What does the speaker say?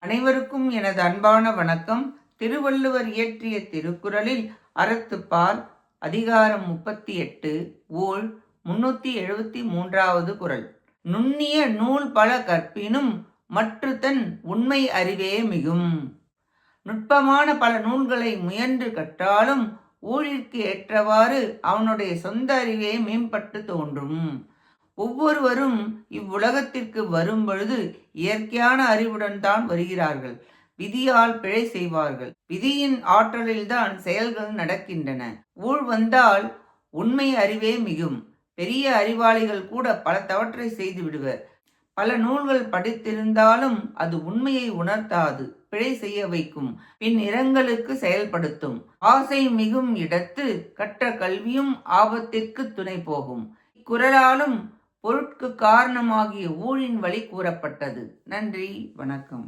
அனைவருக்கும் எனது அன்பான வணக்கம். திருவள்ளுவர் இயற்றிய திருக்குறளில் அறத்துப்பால் அதிகாரம் 38 ஊழ் 373வது குறள். நுண்ணிய நூல் பல கற்பினும் மற்றுத்தன் உண்மை அறிவே மிகும். நுட்பமான பல நூல்களை முயன்று கற்றாலும் ஊழிற்கு ஏற்றவாறு அவனுடைய சொந்த அறிவே மேம்பட்டு தோன்றும். ஒவ்வொருவரும் இவ்வுலகத்திற்கு வரும் பொழுது இயற்கையான அறிவுடன் தான் வருகிறார்கள். விதியால் பிழை செய்வார்கள். விதியின் ஆற்றலில்தான் செயல்கள் நடக்கின்றன. ஊழ் வந்தால் உண்மை அறிவே மிகும். பெரிய அறிவாளிகள் கூட பல தவற்றை செய்து விடுவர். பல நூல்கள் படித்திருந்தாலும் அது உண்மையை உணர்த்தாது, பிழை செய்ய வைக்கும், பின் இரங்கலுக்கு செயல்படுத்தும். ஆசை மிகும் இடத்து கற்ற கல்வியும் ஆபத்திற்கு துணை போகும். இக்குறளாலும் பொருட்கு காரணமாகிய ஊழின் வழி கூறப்பட்டது. நன்றி, வணக்கம்.